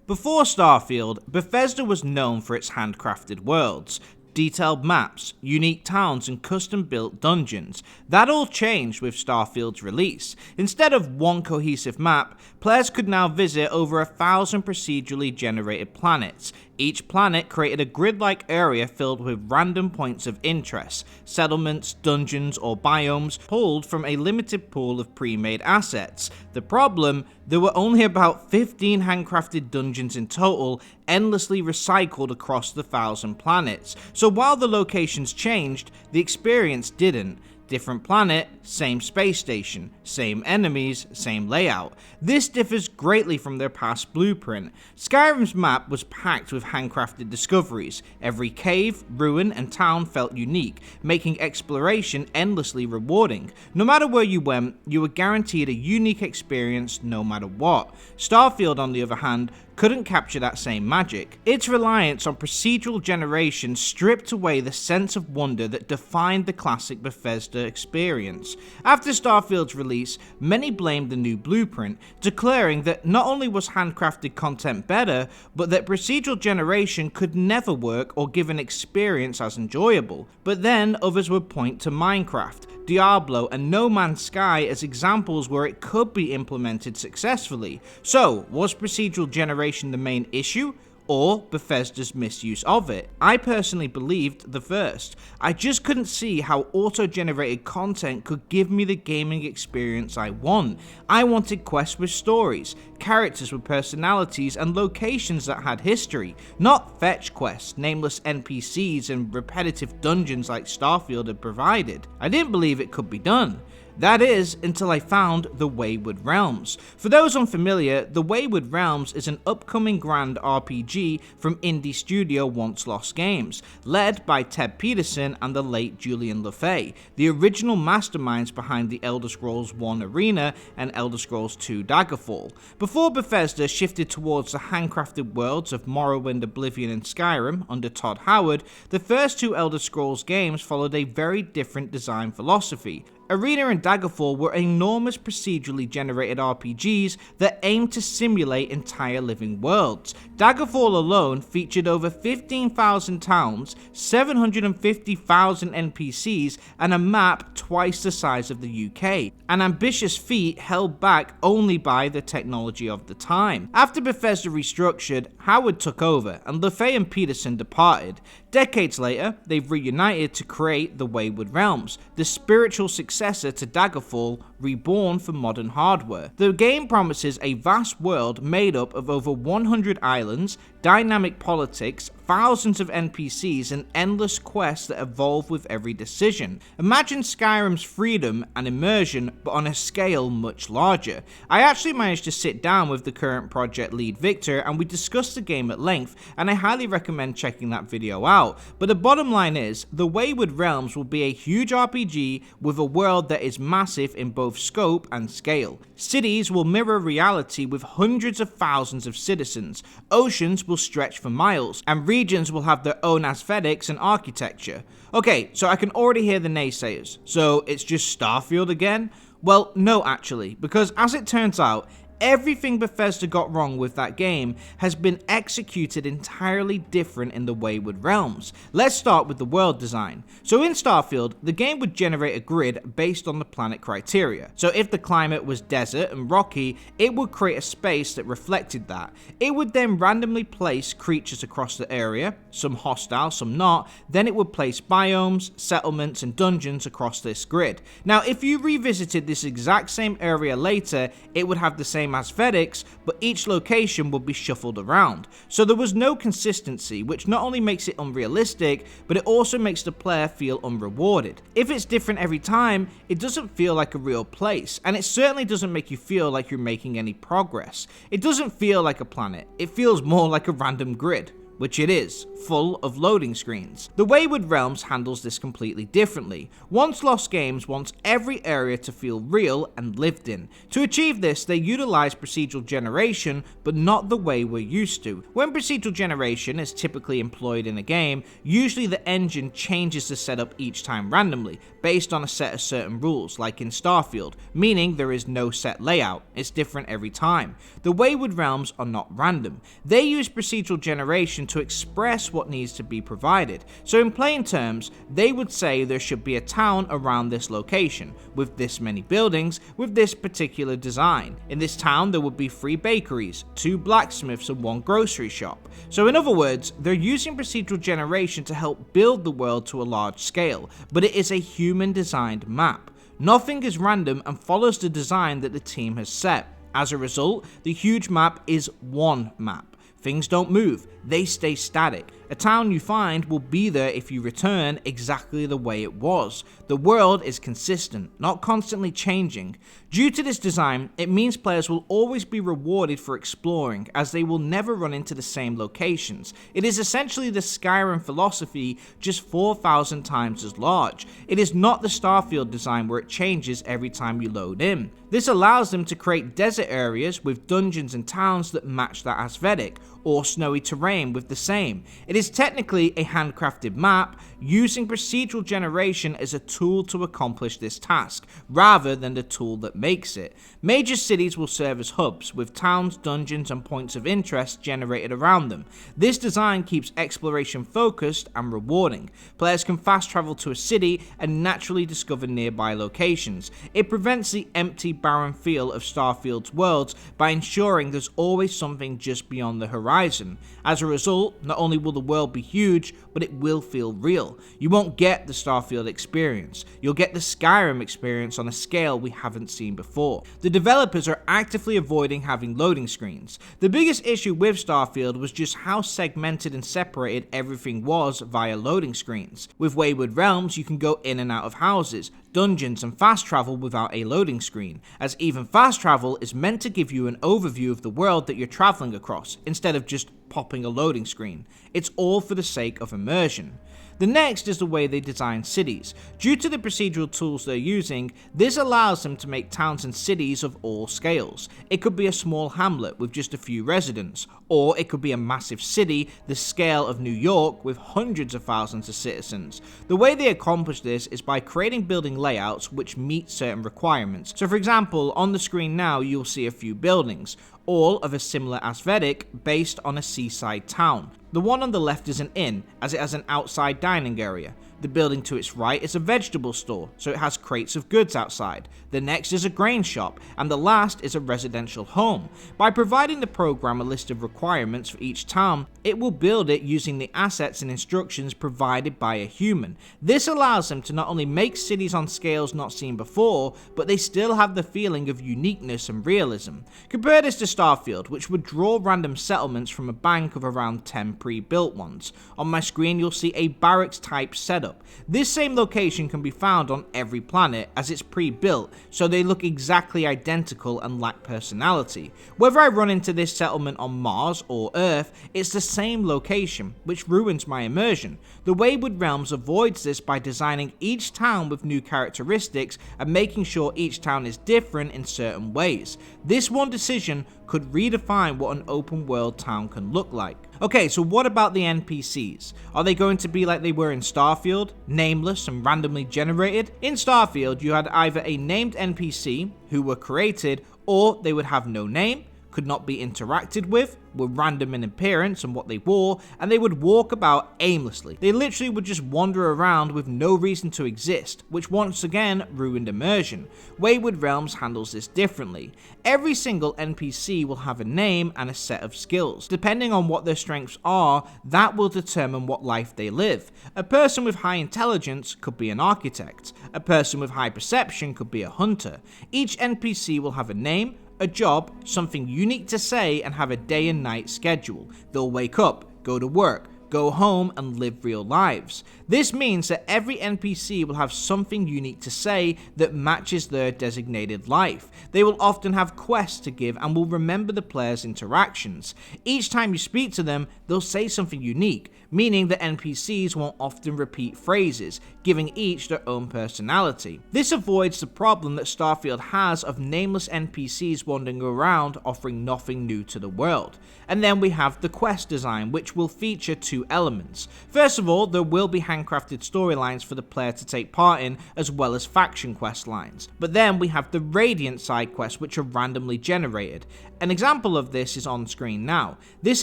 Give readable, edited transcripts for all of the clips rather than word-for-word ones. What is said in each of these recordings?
Before Starfield, Bethesda was known for its handcrafted worlds, detailed maps, unique towns, and custom-built dungeons. That all changed with Starfield's release. Instead of one cohesive map, players could now visit over 1,000 procedurally generated planets. Each planet created a grid-like area filled with random points of interest, settlements, dungeons, or biomes pulled from a limited pool of pre-made assets. The problem? There were only about 15 handcrafted dungeons in total, endlessly recycled across the 1,000 planets. So while the locations changed, the experience didn't. Different planet, same space station, same enemies, same layout. This differs greatly from their past blueprint. Skyrim's map was packed with handcrafted discoveries. Every cave, ruin, and town felt unique, making exploration endlessly rewarding. No matter where you went, you were guaranteed a unique experience no matter what. Starfield, on the other hand, couldn't capture that same magic. Its reliance on procedural generation stripped away the sense of wonder that defined the classic Bethesda experience. After Starfield's release, many blamed the new blueprint, declaring that not only was handcrafted content better, but that procedural generation could never work or give an experience as enjoyable. But then others would point to Minecraft, Diablo, and No Man's Sky as examples where it could be implemented successfully. So, was procedural generation the main issue, or Bethesda's misuse of it? I personally believed the first. I just couldn't see how auto-generated content could give me the gaming experience I want. I wanted quests with stories, characters with personalities, and locations that had history, not fetch quests, nameless NPCs, and repetitive dungeons like Starfield had provided. I didn't believe it could be done. That is, until I found the Wayward Realms. For those unfamiliar, the Wayward Realms is an upcoming grand RPG from indie studio Once Lost Games, led by Ted Peterson and the late Julian LaFay, the original masterminds behind the Elder Scrolls 1 Arena and Elder Scrolls 2 Daggerfall. Before Bethesda shifted towards the handcrafted worlds of Morrowind, Oblivion, and Skyrim under Todd Howard, the first two Elder Scrolls games followed a very different design philosophy. Arena and Daggerfall were enormous procedurally generated RPGs that aimed to simulate entire living worlds. Daggerfall alone featured over 15,000 towns, 750,000 NPCs, and a map twice the size of the UK. An ambitious feat held back only by the technology of the time. After Bethesda restructured, Howard took over, and LaFay and Peterson departed. Decades later, they've reunited to create the Wayward Realms, the spiritual successor to Daggerfall, reborn for modern hardware. The game promises a vast world made up of over 100 islands, dynamic politics, thousands of NPCs, and endless quests that evolve with every decision. Imagine Skyrim's freedom and immersion, but on a scale much larger. I actually managed to sit down with the current project lead Victor, and we discussed the game at length, and I highly recommend checking that video out. But the bottom line is, the Wayward Realms will be a huge RPG with a world that is massive in both scope and scale. Cities will mirror reality with hundreds of thousands of citizens, oceans will stretch for miles, and regions will have their own aesthetics and architecture. Okay, so I can already hear the naysayers. So it's just Starfield again? Well, no actually, because as it turns out, everything Bethesda got wrong with that game has been executed entirely different in the Wayward Realms. Let's start with the world design. So in Starfield, the game would generate a grid based on the planet criteria. So if the climate was desert and rocky, it would create a space that reflected that. It would then randomly place creatures across the area, some hostile, some not, then it would place biomes, settlements, and dungeons across this grid. Now if you revisited this exact same area later, it would have the same aesthetics, but each location would be shuffled around. So there was no consistency, which not only makes it unrealistic, but it also makes the player feel unrewarded. If it's different every time, it doesn't feel like a real place, and it certainly doesn't make you feel like you're making any progress. It doesn't feel like a planet, it feels more like a random grid. which it is, full of loading screens. The Wayward Realms handles this completely differently. Once Lost Games wants every area to feel real and lived in. To achieve this, they utilize procedural generation, but not the way we're used to. When procedural generation is typically employed in a game, usually the engine changes the setup each time randomly, based on a set of certain rules, like in Starfield, meaning there is no set layout, it's different every time. The Wayward Realms are not random. They use procedural generation to express what needs to be provided. So in plain terms, they would say there should be a town around this location, with this many buildings, with this particular design. In this town there would be 3 bakeries, 2 blacksmiths and 1 grocery shop. So in other words, they're using procedural generation to help build the world to a large scale, but it is a human designed map. Nothing is random and follows the design that the team has set. As a result, the huge map is one map. Things don't move, they stay static. A town you find will be there if you return exactly the way it was. The world is consistent, not constantly changing. Due to this design, it means players will always be rewarded for exploring, as they will never run into the same locations. It is essentially the Skyrim philosophy, just 4,000 times as large. It is not the Starfield design where it changes every time you load in. This allows them to create desert areas with dungeons and towns that match that aesthetic, or snowy terrain with the same. It is technically a handcrafted map, using procedural generation as a tool to accomplish this task, rather than the tool that makes it. Major cities will serve as hubs, with towns, dungeons, and points of interest generated around them. This design keeps exploration focused and rewarding. Players can fast travel to a city and naturally discover nearby locations. It prevents the empty, barren feel of Starfield's worlds by ensuring there's always something just beyond the horizon. As a result, not only will the world be huge, but it will feel real. You won't get the Starfield experience. You'll get the Skyrim experience on a scale we haven't seen before. The developers are actively avoiding having loading screens. The biggest issue with Starfield was just how segmented and separated everything was via loading screens. With Wayward Realms, you can go in and out of houses, dungeons, and fast travel without a loading screen, as even fast travel is meant to give you an overview of the world that you're traveling across, instead of just popping a loading screen. It's all for the sake of immersion. The next is the way they design cities. Due to the procedural tools they're using, this allows them to make towns and cities of all scales. It could be a small hamlet with just a few residents, or it could be a massive city the scale of New York with hundreds of thousands of citizens. The way they accomplish this is by creating building layouts which meet certain requirements. So for example, on the screen now you'll see a few buildings, all of a similar aesthetic based on a seaside town. The one on the left is an inn, as it has an outside dining area. The building to its right is a vegetable store, so it has crates of goods outside. The next is a grain shop, and the last is a residential home. By providing the program a list of requirements for each town, it will build it using the assets and instructions provided by a human. This allows them to not only make cities on scales not seen before, but they still have the feeling of uniqueness and realism. Compare this to Starfield, which would draw random settlements from a bank of around 10 pre-built ones. On my screen you'll see a barracks type setup. This same location can be found on every planet, as it's pre-built, so they look exactly identical and lack personality. Whether I run into this settlement on Mars or Earth, it's the same location, which ruins my immersion. The Wayward Realms avoids this by designing each town with new characteristics and making sure each town is different in certain ways. This one decision could redefine what an open world town can look like. Okay, so what about the NPCs? Are they going to be like they were in Starfield, nameless and randomly generated? In Starfield, you had either a named NPC who were created, or they would have no name, could not be interacted with, were random in appearance and what they wore, and they would walk about aimlessly. They literally would just wander around with no reason to exist, which once again ruined immersion. Wayward Realms handles this differently. Every single NPC will have a name and a set of skills. Depending on what their strengths are, that will determine what life they live. A person with high intelligence could be an architect. A person with high perception could be a hunter. Each NPC will have a name, a job, something unique to say, and have a day and night schedule. They'll wake up, go to work, go home and live real lives. This means that every NPC will have something unique to say that matches their designated life. They will often have quests to give and will remember the player's interactions. Each time you speak to them, they'll say something unique, meaning that NPCs won't often repeat phrases, giving each their own personality. This avoids the problem that Starfield has of nameless NPCs wandering around offering nothing new to the world. And then we have the quest design, which will feature two elements. First of all, there will be handcrafted storylines for the player to take part in, as well as faction quest lines. But then we have the Radiant side quests, which are randomly generated. An example of this is on screen now. This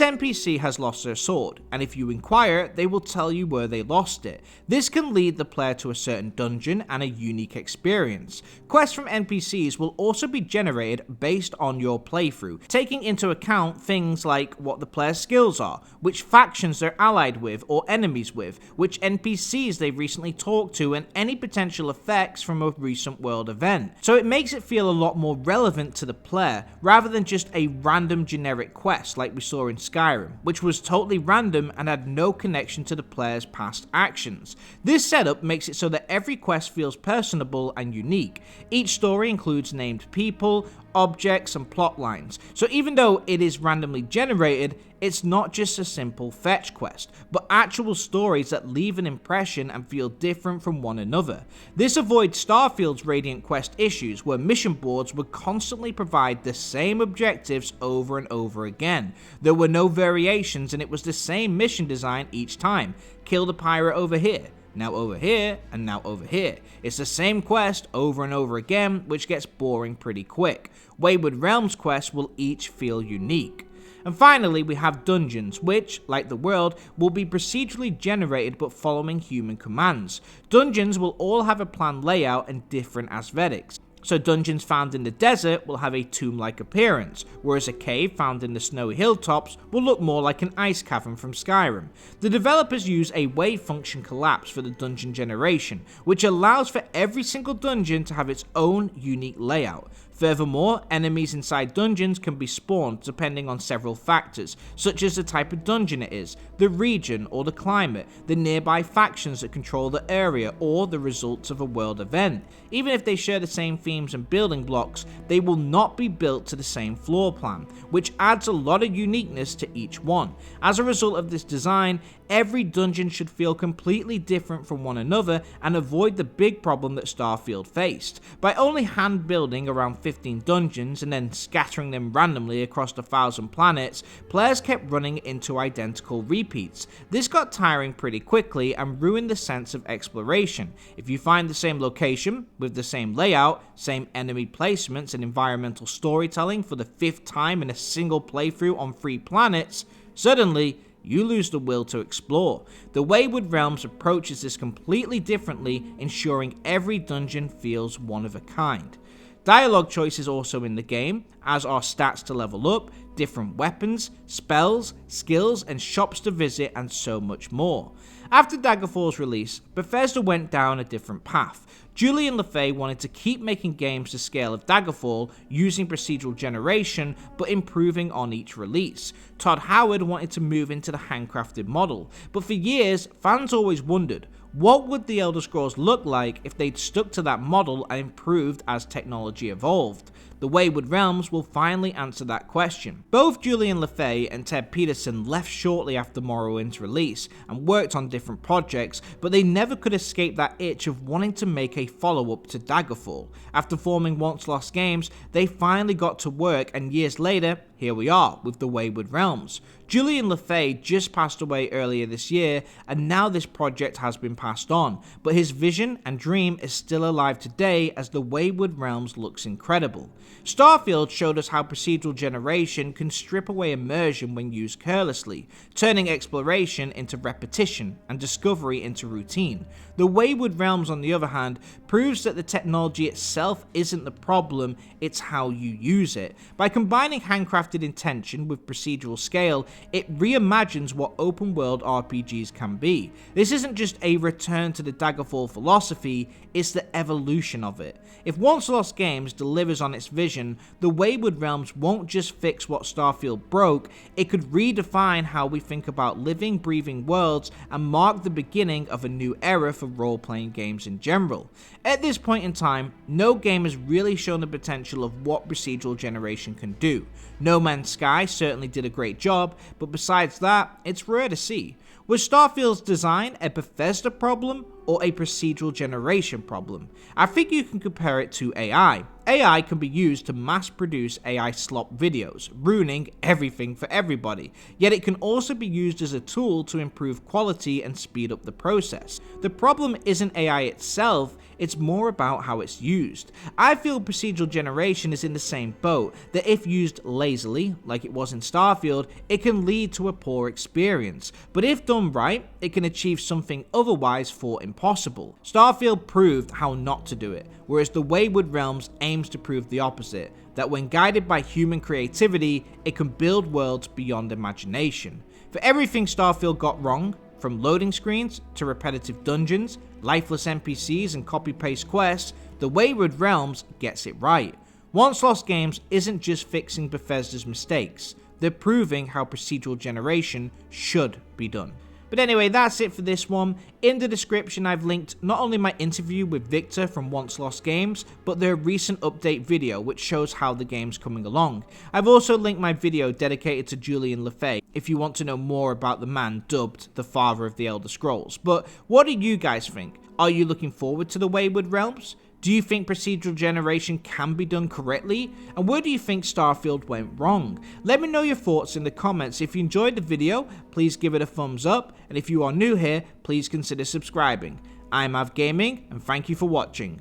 NPC has lost their sword, and if you inquire, they will tell you where they lost it. This can lead the player to a certain dungeon and a unique experience. Quests from NPCs will also be generated based on your playthrough, taking into account things like what the player's skills are, which factions they're allied with or enemies with, which NPCs they've recently talked to, and any potential effects from a recent world event. So it makes it feel a lot more relevant to the player, rather than just a random generic quest like we saw in Skyrim, which was totally random and had no connection to the player's past actions. This setup makes it so that every quest feels personable and unique. Each story includes named people, objects, and plot lines, so even though it is randomly generated, it's not just a simple fetch quest, but actual stories that leave an impression and feel different from one another. This avoids Starfield's Radiant quest issues, where mission boards would constantly provide the same objectives over and over again. There were no variations, and it was the same mission design each time. Kill the pirate over here, now over here, and now over here. It's the same quest over and over again, which gets boring pretty quick. Wayward Realms quests will each feel unique. And finally, we have dungeons, which, like the world, will be procedurally generated but following human commands. Dungeons will all have a planned layout and different aesthetics. So dungeons found in the desert will have a tomb-like appearance, whereas a cave found in the snowy hilltops will look more like an ice cavern from Skyrim. The developers use a wave function collapse for the dungeon generation, which allows for every single dungeon to have its own unique layout. Furthermore, enemies inside dungeons can be spawned depending on several factors, such as the type of dungeon it is, the region or the climate, the nearby factions that control the area, or the results of a world event. Even if they share the same themes and building blocks, they will not be built to the same floor plan, which adds a lot of uniqueness to each one. As a result of this design, every dungeon should feel completely different from one another and avoid the big problem that Starfield faced. By only hand building around 15 dungeons and then scattering them randomly across the 1,000 planets, players kept running into identical repeats. This got tiring pretty quickly and ruined the sense of exploration. If you find the same location, with the same layout, same enemy placements and environmental storytelling for the 5th time in a single playthrough on 3 planets, suddenly you lose the will to explore. The Wayward Realms approaches this completely differently, ensuring every dungeon feels one of a kind. Dialogue choice is also in the game, as are stats to level up, different weapons, spells, skills, and shops to visit, and so much more. After Daggerfall's release, Bethesda went down a different path. Julian LeFay wanted to keep making games the scale of Daggerfall, using procedural generation, but improving on each release. Todd Howard wanted to move into the handcrafted model, but for years, fans always wondered, what would the Elder Scrolls look like if they'd stuck to that model and improved as technology evolved? The Wayward Realms will finally answer that question. Both Julian LeFay and Ted Peterson left shortly after Morrowind's release and worked on different projects, but they never could escape that itch of wanting to make a follow-up to Daggerfall. After forming Once Lost Games, they finally got to work, and years later, here we are with the Wayward Realms. Julian LeFay just passed away earlier this year, and now this project has been passed on, but his vision and dream is still alive today as the Wayward Realms looks incredible. Starfield showed us how procedural generation can strip away immersion when used carelessly, turning exploration into repetition and discovery into routine. The Wayward Realms, on the other hand, proves that the technology itself isn't the problem, it's how you use it. By combining handcrafted intention with procedural scale, it reimagines what open world RPGs can be. This isn't just a return to the Daggerfall philosophy, it's the evolution of it. If Once Lost Games delivers on its vision, the Wayward Realms won't just fix what Starfield broke, it could redefine how we think about living, breathing worlds and mark the beginning of a new era for role-playing games in general. At this point in time, no game has really shown the potential of what procedural generation can do. No Man's Sky certainly did a great job, but besides that, it's rare to see. Was Starfield's design a Bethesda problem or a procedural generation problem? I think you can compare it to AI. AI can be used to mass produce AI slop videos, ruining everything for everybody, yet it can also be used as a tool to improve quality and speed up the process. The problem isn't AI itself, it's more about how it's used. I feel procedural generation is in the same boat, that if used lazily, like it was in Starfield, it can lead to a poor experience, but if done right, it can achieve something otherwise thought impossible. Starfield proved how not to do it, whereas the Wayward Realms aims to prove the opposite, that when guided by human creativity, it can build worlds beyond imagination. For everything Starfield got wrong, from loading screens to repetitive dungeons, lifeless NPCs and copy-paste quests, the Wayward Realms gets it right. Once Lost Games isn't just fixing Bethesda's mistakes, they're proving how procedural generation should be done. But anyway, that's it for this one. In the description I've linked not only my interview with Victor from Once Lost Games, but their recent update video which shows how the game's coming along. I've also linked my video dedicated to Julian LeFay if you want to know more about the man dubbed the father of the Elder Scrolls. But what do you guys think? Are you looking forward to the Wayward Realms? Do you think procedural generation can be done correctly? And where do you think Starfield went wrong? Let me know your thoughts in the comments. If you enjoyed the video, please give it a thumbs up. And if you are new here, please consider subscribing. I'm Av Gaming, and thank you for watching.